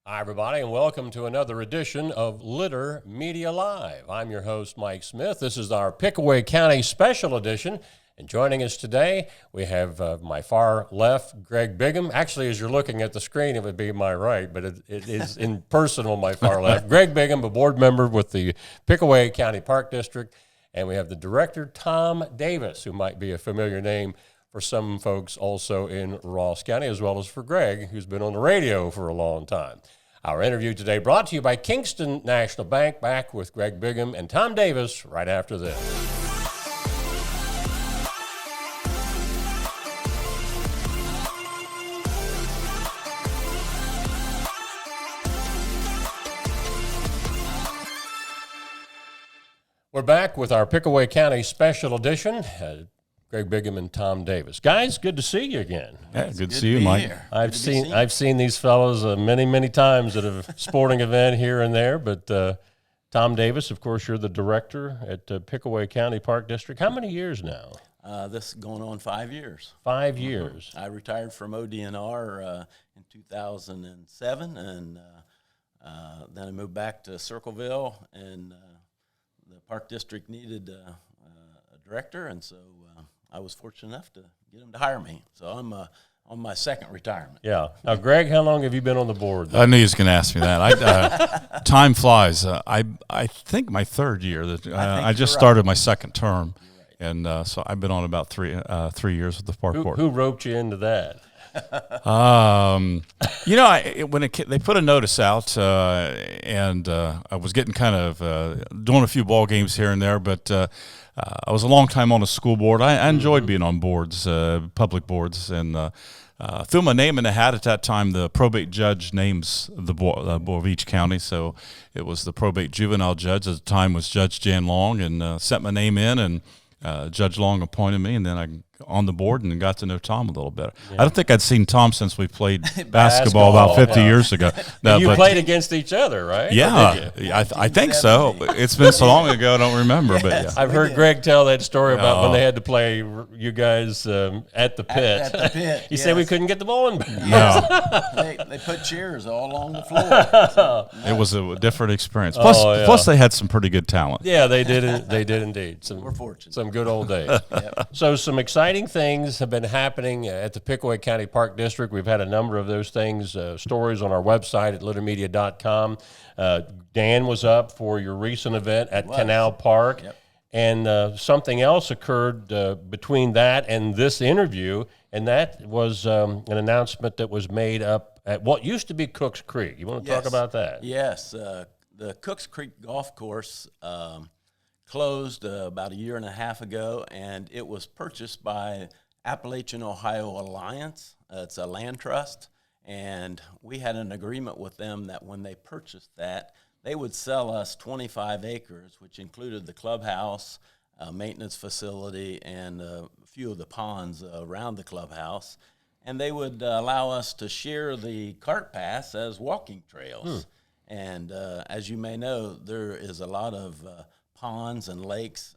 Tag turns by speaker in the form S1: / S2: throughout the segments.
S1: Hi, everybody, and welcome to another edition of Litter Media Live. I'm your host, Mike Smith. This is our Pickaway County Special Edition, and joining us today, we have my far left, Greg Bigam. Actually, as you're looking at the screen, it would be my right, but it is in person on my far left. Greg Bigam, a board member with the Pickaway County Park District, and we have the director, Tom Davis, who might be a familiar name for some folks also in Ross County, as well as for Greg, who's been on the radio for a long time. Our interview today brought to you by Kingston National Bank, back with Greg Bigam and Tom Davis right after this. We're back with our Pickaway County Special Edition. Greg Bigam and Tom Davis. Guys, good to see you again.
S2: Yeah, good to see you, Mike.
S1: I've seen these fellows many times at a sporting event here and there, but Tom Davis, of course, you're the director at Pickaway County Park District. How many years now?
S3: This is going on 5 years.
S1: 5 years.
S3: I retired from ODNR in 2007, and then I moved back to Circleville, and the Park District needed a director, and so I was fortunate enough to get them to hire me. So I'm on my second retirement.
S1: Yeah. Now, Greg, how long have you been on the board?
S2: I knew you was going to ask me that. Time flies. I think my third year. I just started my second term, and so I've been on about 3 years with the park board.
S1: Who roped you into that?
S2: When they put a notice out, and I was getting kind of doing a few ball games here and there, but I was a long time on a school board. I enjoyed being on boards, public boards, and threw my name in the hat. At that time, the probate judge names the board of each county, so it was the probate juvenile judge at the time was Judge Jan Long, and sent my name in, and Judge Long appointed me, and then I on the board and got to know Tom a little better. Yeah. I don't think I'd seen Tom since we played basketball about 50 years ago.
S1: No, you played against each other, right?
S2: Yeah, I think so. It's been so long ago, I don't remember. But yeah.
S1: I've heard Greg tell that story about when they had to play you guys at the pit.
S3: At the pit,
S1: He said we couldn't get the ball in.
S2: No.
S3: they put chairs all along the floor.
S2: So, it was a different experience. Plus, they had some pretty good talent.
S1: Yeah, they did. They did indeed.
S3: We're fortunate.
S1: Some good old days. Yep. So some exciting things have been happening at the Pickaway County Park District. We've had a number of those things, stories on our website at littermedia.com. Dan was up for your recent event at Canal Park.
S3: Yep.
S1: And something else occurred between that and this interview, and that was an announcement that was made up at what used to be Cooks Creek. You want to talk about that?
S3: Yes. The Cooks Creek Golf Course closed about a year and a half ago, and it was purchased by Appalachian Ohio Alliance. It's a land trust, and we had an agreement with them that when they purchased that, they would sell us 25 acres, which included the clubhouse, maintenance facility, and a few of the ponds around the clubhouse, and they would allow us to share the cart paths as walking trails. And as you may know, there is a lot of ponds and lakes,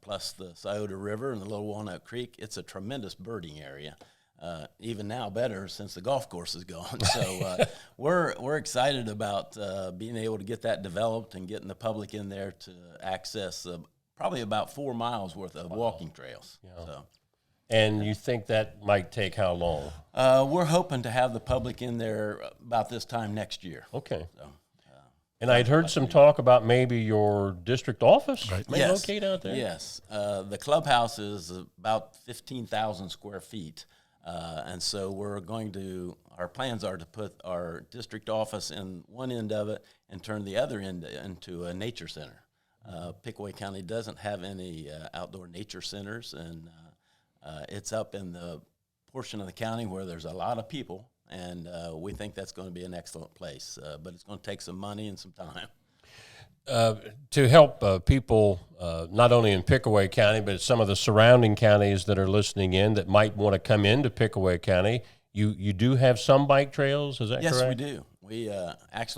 S3: plus the Scioto River and the Little Walnut Creek. It's a tremendous birding area. Even now better since the golf course is gone. So we're excited about being able to get that developed and getting the public in there to access probably about 4 miles worth of walking trails. Yeah. So.
S1: And you think that might take how long?
S3: We're hoping to have the public in there about this time next year.
S1: Okay. So. And I'd heard some talk about maybe your district office may locate out there.
S3: Yes. The clubhouse is about 15,000 square feet. And so our plans are to put our district office in one end of it and turn the other end into a nature center. Pickaway County doesn't have any outdoor nature centers, and it's up in the portion of the county where there's a lot of people. And we think that's going to be an excellent place, but it's going to take some money and some time.
S1: To help people, not only in Pickaway County, but some of the surrounding counties that are listening in that might want to come into Pickaway County, you do have some bike trails, is that correct?
S3: Yes, we do. We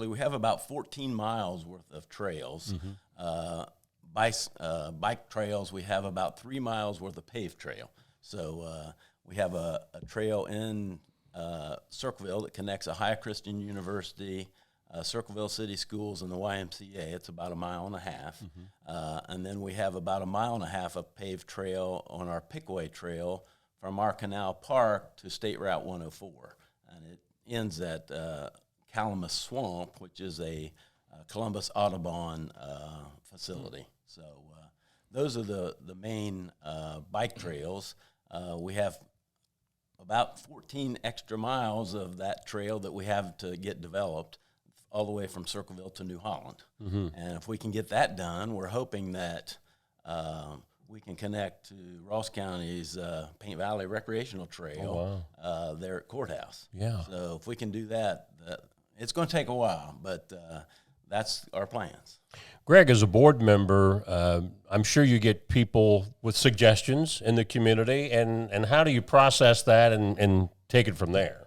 S3: we have about 14 miles worth of trails. Bike trails, we have about 3 miles worth of paved trail. So we have a trail in Circleville that connects Ohio Christian University, Circleville City Schools and the YMCA. It's about 1.5 miles. And then we have about 1.5 miles of paved trail on our Pickaway Trail from our Canal Park to State Route 104. And it ends at Calamus Swamp, which is a Columbus Audubon facility. So those are the main bike trails. We have about 14 extra miles of that trail that we have to get developed all the way from Circleville to New Holland. And if we can get that done, we're hoping that we can connect to Ross County's Paint Valley Recreational Trail there at Courthouse.
S1: Yeah.
S3: So if we can do that, it's going to take a while, but that's our plans.
S1: Greg, as a board member, I'm sure you get people with suggestions in the community, and how do you process that and take it from there?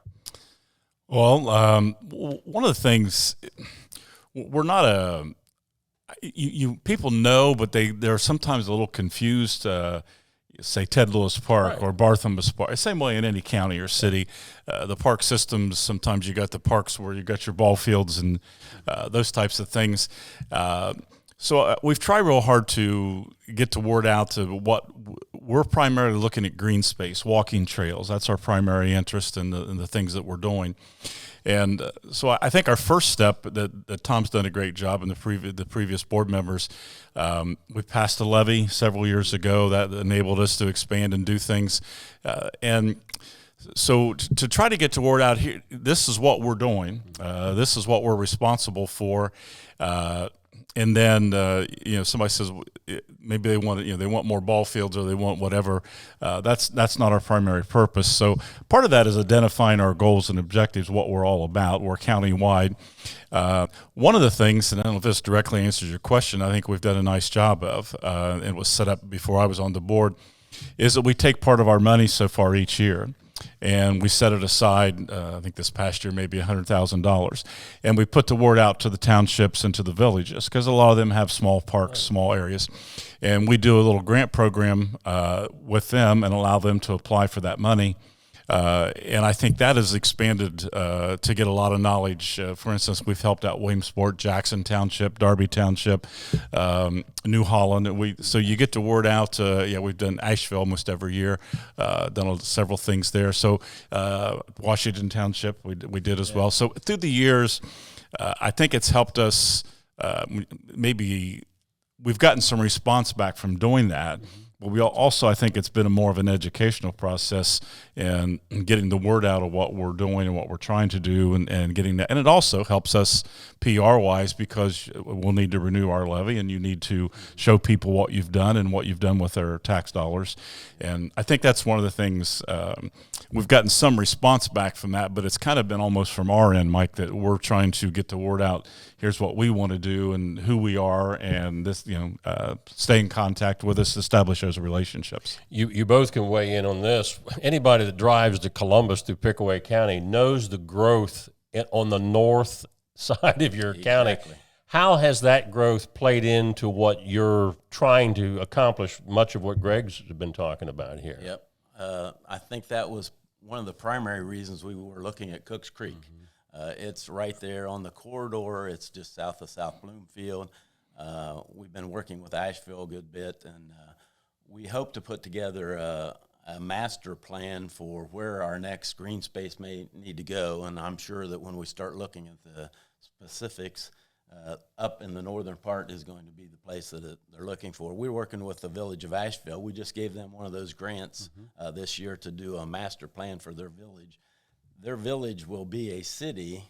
S2: Well, one of the things, we're not people know, but they're sometimes a little confused. Say Ted Lewis Park or Barthelmess Park. Same way in any county or city. The park systems, sometimes you got the parks where you got your ball fields and those types of things. So we've tried real hard to get the word out to what we're primarily looking at: green space, walking trails. That's our primary interest in the things that we're doing. And so I think our first step that Tom's done a great job, and the previous board members, we passed a levy several years ago that enabled us to expand and do things. And so to try to get the word out here, this is what we're doing. This is what we're responsible for. And then somebody says maybe they want more ball fields or they want whatever. That's not our primary purpose. So part of that is identifying our goals and objectives, what we're all about. We're county-wide. One of the things, and I don't know if this directly answers your question, I think we've done a nice job of, and it was set up before I was on the board, is that we take part of our money so far each year, and we set it aside, I think this past year, maybe $100,000. And we put the word out to the townships and to the villages, because a lot of them have small parks, small areas. And we do a little grant program with them and allow them to apply for that money. And I think that has expanded to get a lot of knowledge. For instance, we've helped out Williamsport, Jackson Township, Darby Township, New Holland. And so you get the word out. We've done Asheville almost every year, done several things there. So Washington Township, we did as well. So through the years, I think it's helped us. Maybe we've gotten some response back from doing that. But we also, I think it's been more of an educational process and getting the word out of what we're doing and what we're trying to do and getting that. And it also helps us PR-wise, because we'll need to renew our levy and you need to show people what you've done and what you've done with their tax dollars. And I think that's one of the things, we've gotten some response back from that, but it's kind of been almost from our end, Mike, that we're trying to get the word out. Here's what we want to do and who we are, and this, stay in contact with us, establish those relationships.
S1: You both can weigh in on this. Anybody that drives to Columbus through Pickaway County knows the growth on the north side of your county. How has that growth played into what you're trying to accomplish, much of what Greg's been talking about here?
S3: Yep. I think that was one of the primary reasons we were looking at Cooks Creek. It's right there on the corridor. It's just south of South Bloomfield. We've been working with Asheville a good bit, and we hope to put together a master plan for where our next green space may need to go. And I'm sure that when we start looking at the specifics, up in the northern part is going to be the place that they're looking for. We're working with the village of Asheville. We just gave them one of those grants this year to do a master plan for their village. Their village will be a city,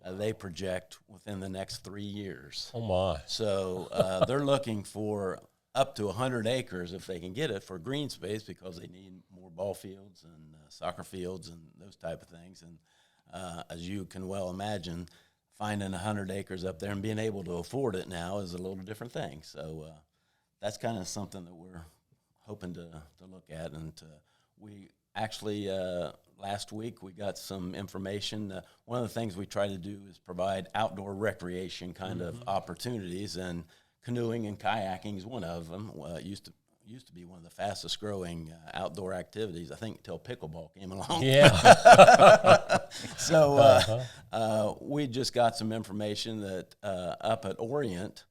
S3: they project, within the next 3 years.
S1: Oh, my.
S3: So they're looking for up to 100 acres, if they can get it, for green space, because they need more ball fields and soccer fields and those type of things. And as you can well imagine, finding 100 acres up there and being able to afford it now is a little different thing. So that's kind of something that we're hoping to look at. And we actually, last week, we got some information. One of the things we try to do is provide outdoor recreation kind of opportunities, and canoeing and kayaking is one of them. used to be one of the fastest growing outdoor activities, I think, until pickleball came along.
S1: Yeah.
S3: So we just got some information that up at Orient,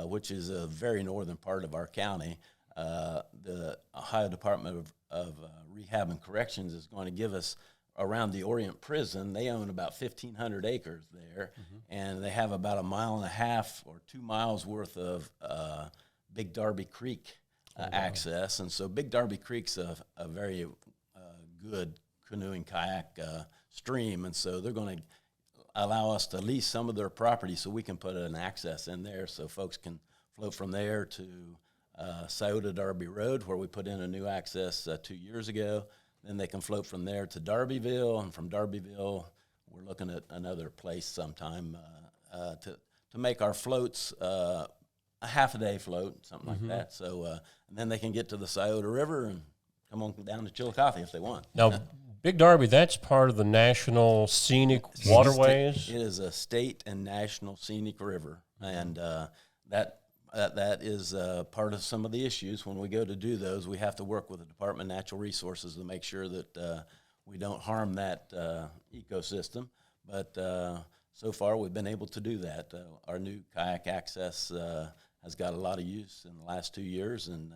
S3: which is a very northern part of our county, the Ohio Department of Rehab and Corrections is going to give us around the Orient Prison. They own about 1,500 acres there, and they have about 1.5 miles or 2 miles worth of Big Darby Creek access. And so Big Darby Creek's a very good canoeing kayak stream, and so they're going to allow us to lease some of their property so we can put an access in there so folks can float from there to Scioto Darby Road, where we put in a new access 2 years ago. Then they can float from there to Darbyville, and from Darbyville, we're looking at another place sometime to make our floats a half-a-day float, something like that. So and then they can get to the Scioto River and come on down to Chillicothe if they want.
S1: Now, Big Darby, that's part of the National Scenic Waterways?
S3: It is a state and national scenic river, and that is part of some of the issues. When we go to do those, we have to work with the Department of Natural Resources to make sure that we don't harm that ecosystem. But so far, we've been able to do that. Our new kayak access has got a lot of use in the last 2 years, and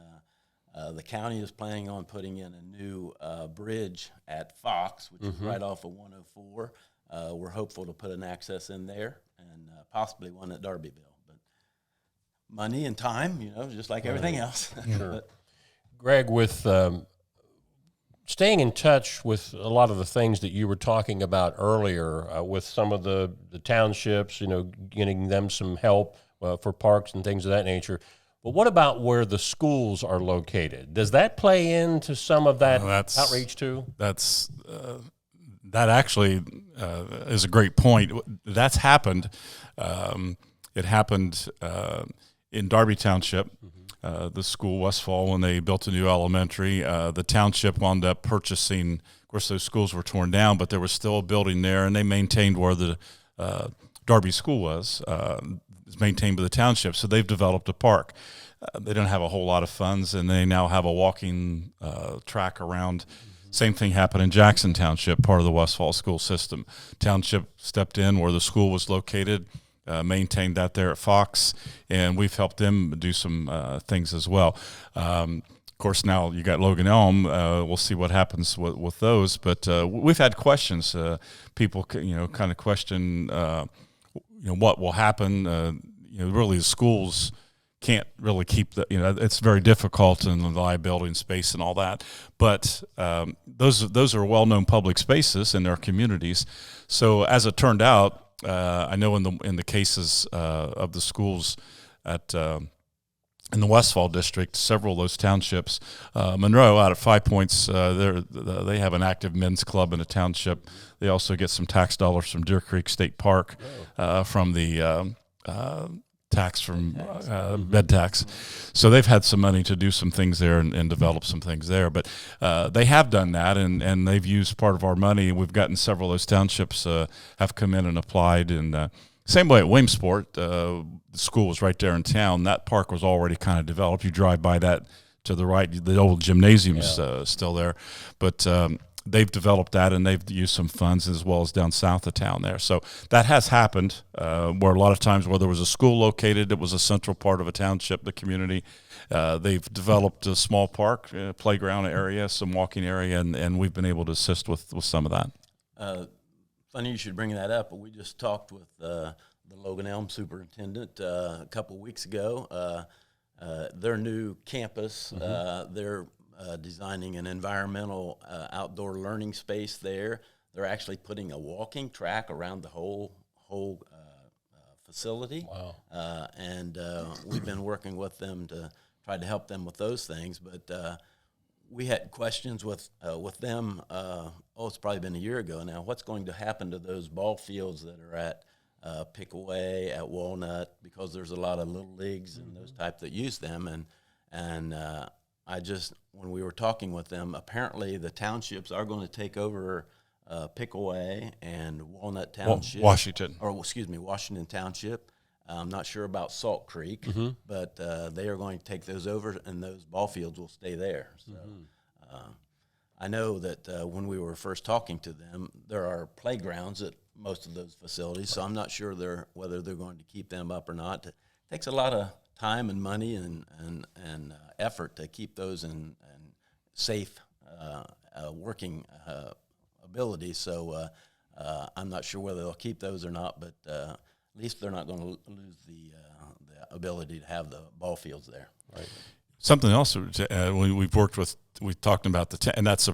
S3: the county is planning on putting in a new bridge at Fox, which is right off of 104. We're hopeful to put an access in there, and possibly one at Darbyville. Money and time, just like everything else.
S1: Sure. Greg, with staying in touch with a lot of the things that you were talking about earlier, with some of the townships, getting them some help for parks and things of that nature. But what about where the schools are located? Does that play into some of that outreach too?
S2: That actually is a great point. That's happened. It happened in Darby Township, the school, Westfall, when they built a new elementary. The township wound up purchasing, of course, those schools were torn down, but there was still a building there, and they maintained where the Darby School was. It's maintained by the township, so they've developed a park. They don't have a whole lot of funds, and they now have a walking track around. Same thing happened in Jackson Township, part of the Westfall school system. Township stepped in where the school was located, maintained that there at Fox, and we've helped them do some things as well. Of course, now you got Logan Elm. We'll see what happens with those. But we've had questions. People, kind of question, what will happen. Really, the schools can't really keep it's very difficult in the liability and space and all that. But those are well-known public spaces in their communities. So as it turned out, I know in the cases of the schools in the Westfall district, several of those townships, Monroe out at 5 Points, they have an active men's club in the township. They also get some tax dollars from Deer Creek State Park, from the tax from bed tax. So they've had some money to do some things there and develop some things there. But they have done that, and they've used part of our money. We've gotten several of those townships have come in and applied. And same way at Williamsport, the school was right there in town. That park was already kind of developed. You drive by that to the right, the old gymnasium's still there. But they've developed that, and they've used some funds as well as down south of town there. So that has happened, where a lot of times where there was a school located, it was a central part of a township, the community. They've developed a small park, playground area, some walking area, and we've been able to assist with some of that.
S3: Funny you should bring that up, but we just talked with the Logan Elm superintendent a couple of weeks ago. Their new campus, they're designing an environmental outdoor learning space there. They're actually putting a walking track around the whole facility. Wow. And we've been working with them to try to help them with those things. But we had questions with them, it's probably been a year ago now. What's going to happen to those ball fields that are at Pickaway, at Walnut, because there's a lot of little leagues and those type that use them. And when we were talking with them, apparently the townships are going to take over Pickaway and Walnut Township.
S2: Washington
S3: Washington Township. I'm not sure about Salt Creek, but they are going to take those over, and those ball fields will stay there. So I know that when we were first talking to them, there are playgrounds at most of those facilities, so I'm not sure whether they're going to keep them up or not. It takes a lot of time and money and effort to keep those in safe working ability. So I'm not sure whether they'll keep those or not, but at least they're not going to lose the ability to have the ball fields there.
S1: Right.
S2: Something else we've worked with, we talked about and that's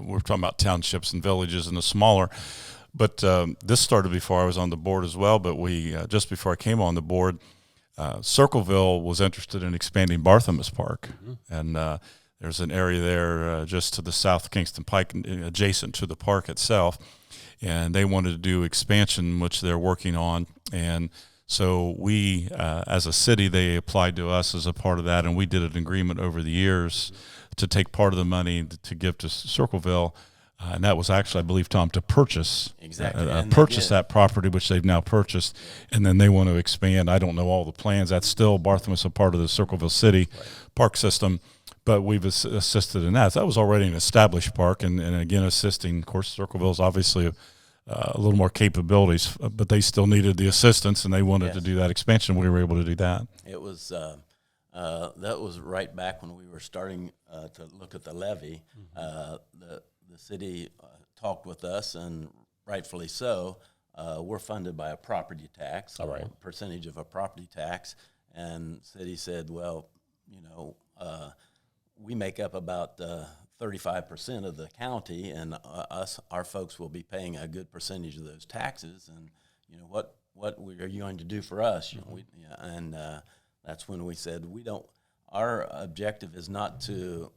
S2: we're talking about townships and villages and the smaller. But this started before I was on the board as well. But we just before I came on the board, Circleville was interested in expanding Barthelmess Park, and there's an area there just to the south of Kingston Pike, adjacent to the park itself, and they wanted to do expansion, which they're working on. And so we, as a city, they applied to us as a part of that, and we did an agreement over the years to take part of the money to give to Circleville. And that was actually, I believe, Tom, to purchase that property, which they've now purchased, and then they want to expand. I don't know all the plans. That's still Barthelmess, a part of the Circleville City park system, but we've assisted in that. So that was already an established park, and again, assisting. Of course, Circleville is obviously a little more capabilities, but they still needed the assistance, and they wanted to do that expansion. We were able to do that.
S3: It was that was right back when we were starting to look at the levy. The city talked with us, and rightfully so. We're funded by a property tax, a percentage of a property tax, and the city said, well, we make up about 35% of the county, and our folks will be paying a good percentage of those taxes, and what are you going to do for us? That's when we said our objective is not to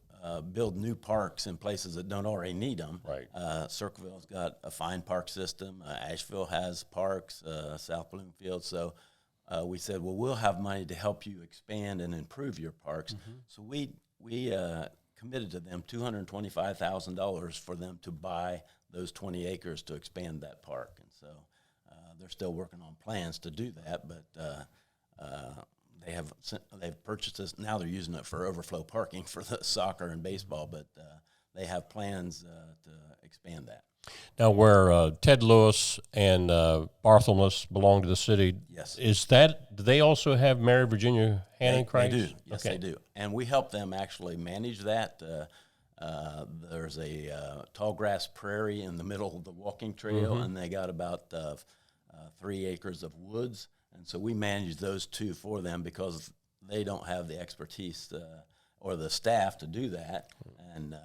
S3: build new parks in places that don't already need them.
S1: Right.
S3: Circleville's got a fine park system. Asheville has parks, South Bloomfield. So we said, well, we'll have money to help you expand and improve your parks. So we committed to them $225,000 for them to buy those 20 acres to expand that park. And so they're still working on plans to do that, but they've purchased this. Now they're using it for overflow parking for the soccer and baseball, but they have plans to expand that.
S1: Now, where Ted Lewis and Barthelmess belong to the city,
S3: yes,
S1: do they also have Mary Virginia Hanning-Christ?
S3: They do. Yes, they do. And we help them actually manage that. There's a tall grass prairie in the middle of the walking trail, and they got about 3 acres of woods. And so we manage those two for them because they don't have the expertise or the staff to do that. And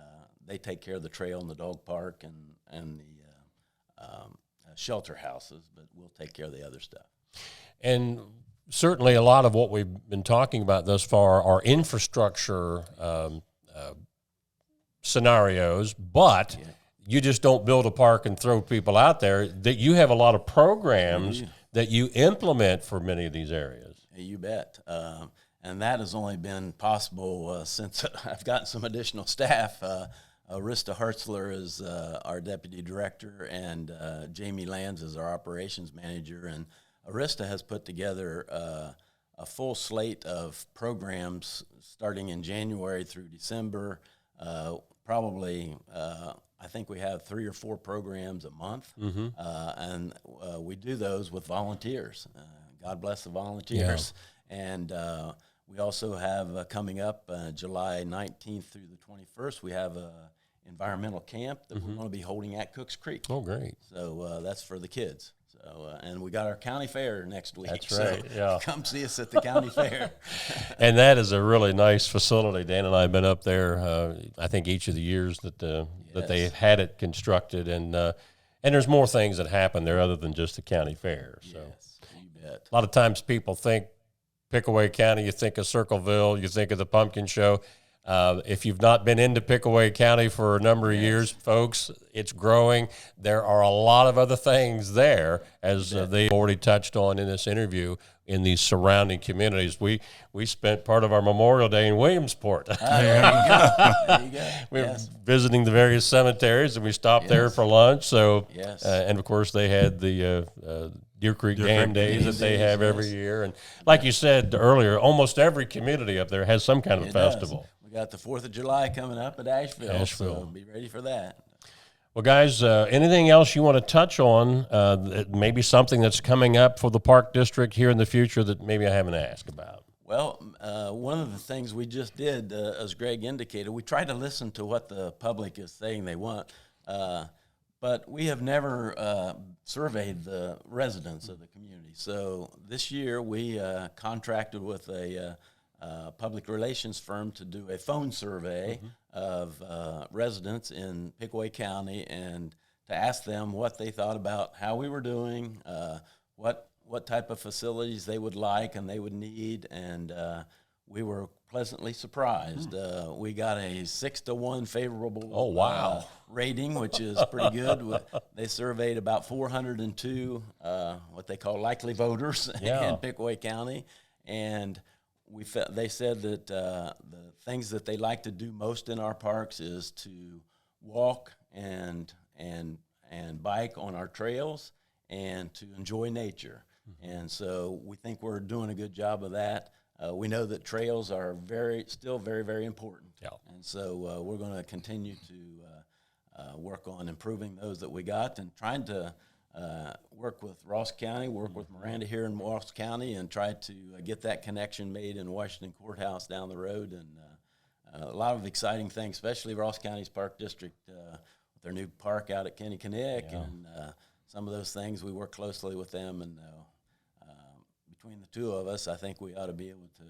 S3: they take care of the trail and the dog park and the shelter houses, but we'll take care of the other stuff.
S1: And certainly a lot of what we've been talking about thus far are infrastructure scenarios, but you just don't build a park and throw people out there. That you have a lot of programs that you implement for many of these areas.
S3: You bet. And that has only been possible since I've gotten some additional staff. Arista Hartzler is our deputy director, and Jamie Lands is our operations manager. And Arista has put together a full slate of programs starting in January through December. I think we have 3 or 4 programs a month, and we do those with volunteers. God bless the volunteers. Yeah. And we also have coming up July 19th through the 21st, we have a environmental camp that we're going to be holding at Cooks Creek.
S1: Oh, great.
S3: So that's for the kids. So, and we got our county fair next week.
S1: That's right,
S3: so come see us at the county fair.
S1: And that is a really nice facility. Dan and I have been up there, I think, each of the years that they've had it constructed. And there's more things that happen there other than just the county fair. So
S3: yes, you bet.
S1: A lot of times people think Pickaway County, you think of Circleville, you think of the pumpkin show. If you've not been into Pickaway County for a number of years, folks, it's growing. There are a lot of other things there, as they already touched on in this interview, in these surrounding communities. We spent part of our Memorial Day in Williamsport.
S3: There you go.
S1: We were visiting the various cemeteries, and we stopped there for lunch. So, and of course, they had the Deer Creek
S2: Deer
S1: Game
S2: Creek
S1: Days
S3: Game
S1: that they
S3: Days,
S1: have every
S3: yes.
S1: year. And like you said earlier, almost every community up there has some kind of
S3: It does.
S1: festival.
S3: We got the 4th of July coming up at Asheville, so be ready for that.
S1: Well, guys, anything else you want to touch on? Maybe something that's coming up for the Park District here in the future that maybe I haven't asked about.
S3: Well, one of the things we just did, as Greg indicated, we try to listen to what the public is saying they want, but we have never surveyed the residents of the community. So this year we contracted with a public relations firm to do a phone survey of residents in Pickaway County and to ask them what they thought about how we were doing, what type of facilities they would like and they would need, and we were pleasantly surprised. We got a 6-to-1 favorable rating, which is pretty good. They surveyed about 402 what they call likely voters in Pickaway County, and they said that the things that they like to do most in our parks is to walk and bike on our trails and to enjoy nature. And so we think we're doing a good job of that. We know that trails are still very, very important. Yeah. And so we're going to continue to work on improving those that we got and trying to work with Ross County, work with Miranda here in Ross County, and try to get that connection made in Washington Courthouse down the road. And a lot of exciting things, especially Ross County's Park District with their new park out at Kenny-Kinnick and some of those things. We work closely with them, and between the two of us, I think we ought to be able to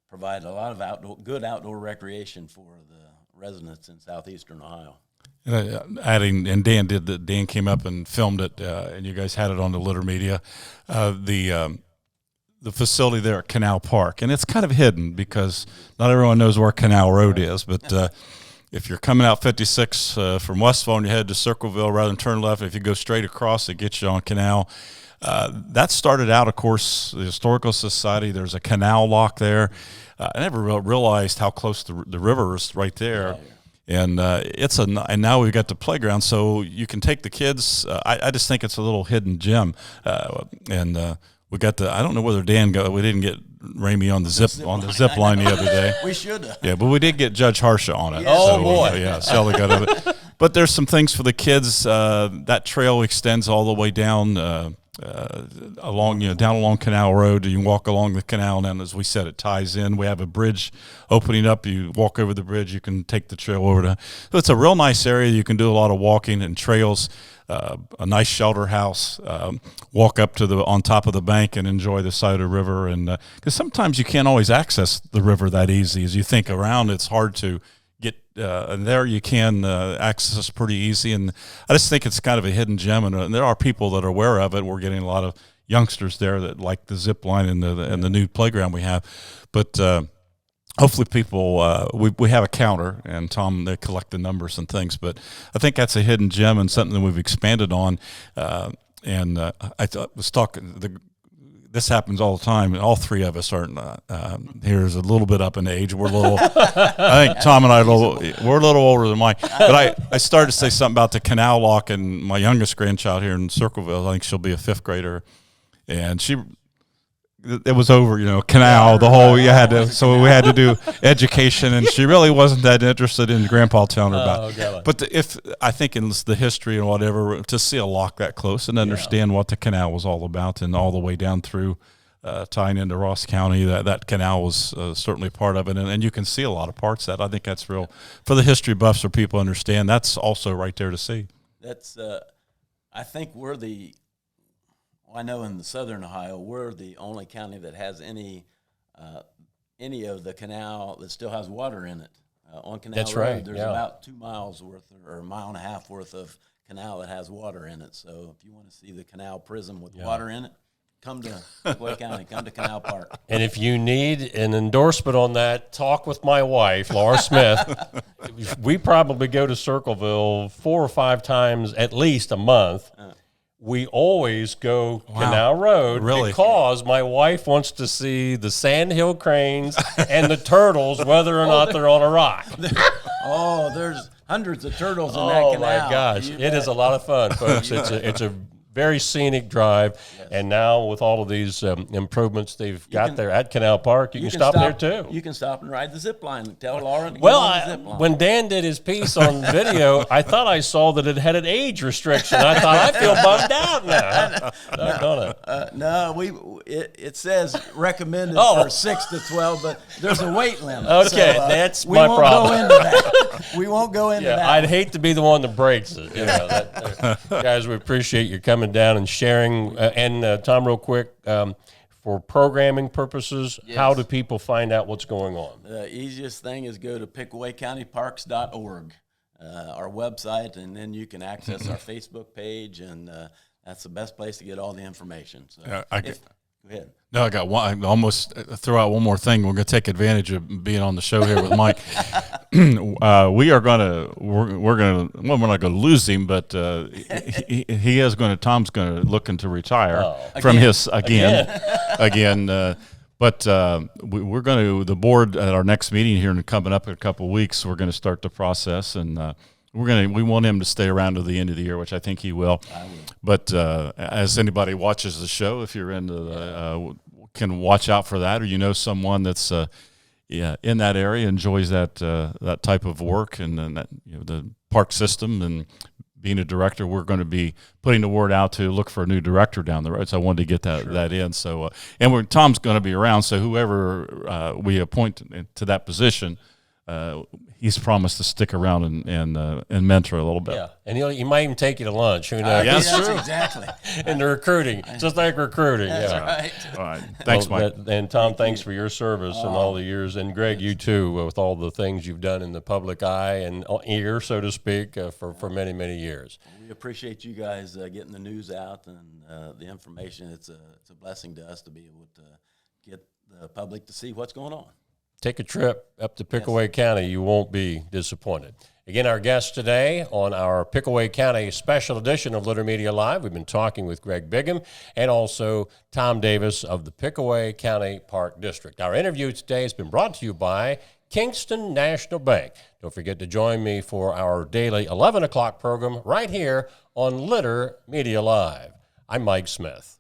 S3: provide a lot of good outdoor recreation for the residents in southeastern Ohio.
S2: And Dan came up and filmed it, and you guys had it on the Litter Media. The facility there at Canal Park, and it's kind of hidden because not everyone knows where Canal Road is, but if you're coming out 56 from Westville and you head to Circleville rather than turn left, if you go straight across, it gets you on Canal. That started out, of course, the Historical Society. There's a canal lock there. I never realized how close the river is right there. And and now we've got the playground, so you can take the kids. I just think it's a little hidden gem. We got I don't know whether Dan got. We didn't get Ramey on the zip line the other day.
S3: We should have.
S2: Yeah, but we did get Judge Harsha on it.
S3: Yes.
S1: Oh, boy.
S2: Yeah, Shelly got on it. But there's some things for the kids. That trail extends all the way down along Canal Road. You can walk along the canal, and as we said, it ties in. We have a bridge opening up. You walk over the bridge. You can take the trail over to. So it's a real nice area. You can do a lot of walking and trails. A nice shelter house. Walk up to on top of the bank and enjoy the side of the river. And because sometimes you can't always access the river that easy as you think around. It's hard to get, and there you can access pretty easy. And I just think it's kind of a hidden gem, and there are people that are aware of it. We're getting a lot of youngsters there that like the zip line and the new playground we have. But hopefully people, we have a counter, and Tom, they collect the numbers and things. But I think that's a hidden gem and something that we've expanded on. Was talking. This happens all the time, and all three of us are here's a little bit up in age. We're a little. I think Tom and I we're a little older than Mike. But I started to say something about the canal lock, and my youngest grandchild here in Circleville. I think she'll be a 5th grader, and it was over, canal, the whole, so we had to do education, and she really wasn't that interested in Grandpa telling her about it. But I think in the history and whatever, to see a lock that close and understand what the canal was all about, and all the way down through tying into Ross County, that canal was certainly part of it, and you can see a lot of parts of that. I think that's real, for the history buffs, so people understand, that's also right there to see.
S3: That's, I think I know in the southern Ohio, we're the only county that has any of the canal that still has water in it. On Canal
S1: That's
S3: Road,
S1: right,
S3: there's about 2 miles worth or a mile and a half worth of canal that has water in it. So if you want to see the canal prism with water in it, come to Pickaway County, come to Canal Park.
S1: And if you need an endorsement on that, talk with my wife, Laura Smith. We probably go to Circleville 4 or 5 times at least a month. We always go Canal Road because my wife wants to see the sandhill cranes and the turtles, whether or not they're on a rock.
S3: There's hundreds of turtles in that canal.
S1: Oh, my gosh. It is a lot of fun, folks. It's a very scenic drive.
S3: Yes.
S1: And now with all of these improvements they've got there at Canal Park, you can stop there too.
S3: You can stop and ride the zip line. Tell Lauren to
S1: Well,
S3: get on the zip line.
S1: when Dan did his piece on video, I thought I saw that it had an age restriction. I thought, I feel bummed out now.
S3: No, it says recommended
S1: Oh.
S3: for 6 to 12, but there's a weight limit.
S1: Okay, that's
S3: we
S1: my
S3: won't
S1: problem.
S3: Go into that. We won't go into
S1: Yeah,
S3: that.
S1: I'd hate to be the one that breaks it. You know, guys, we appreciate you coming down and sharing. And Tom, real quick, for programming purposes, how do people find out what's going on?
S3: The easiest thing is go to pickawaycountyparks.org, our website, and then you can access our Facebook page, and that's the best place to get all the information. So, go ahead.
S2: No, I got one. I almost throw out one more thing. We're going to take advantage of being on the show here with Mike. We're not going to lose him, but Tom's going to looking to retire from his again. But we're going to, the board at our next meeting here and coming up in a couple of weeks, we're going to start the process, and we want him to stay around to the end of the year, which I think he will. But as anybody watches the show, if you're into the, can watch out for that, or you know someone that's in that area, enjoys that type of work, and then the park system and being a director, we're going to be putting the word out to look for a new director down the road. So I wanted to get that in. So Tom's going to be around. So whoever we appoint to that position, he's promised to stick around and mentor a little bit.
S1: Yeah, and he might even take you to lunch. Who knows?
S2: Yes,
S3: That's
S2: true.
S3: exactly.
S1: In the recruiting, just like recruiting.
S3: That's
S1: yeah.
S3: right.
S2: All right. Thanks, Mike.
S1: And Tom, thanks for your service and all the years. And Greg, you too, with all the things you've done in the public eye and ear, so to speak, for many, many years.
S3: We appreciate you guys getting the news out and the information. It's a blessing to us to be able to get the public to see what's going on.
S1: Take a trip up to Pickaway County. You won't be disappointed. Again, our guest today on our Pickaway County special edition of Litter Media Live, we've been talking with Greg Bigam and also Tom Davis of the Pickaway County Park District. Our interview today has been brought to you by Kingston National Bank. Don't forget to join me for our daily 11 o'clock program right here on Litter Media Live. I'm Mike Smith.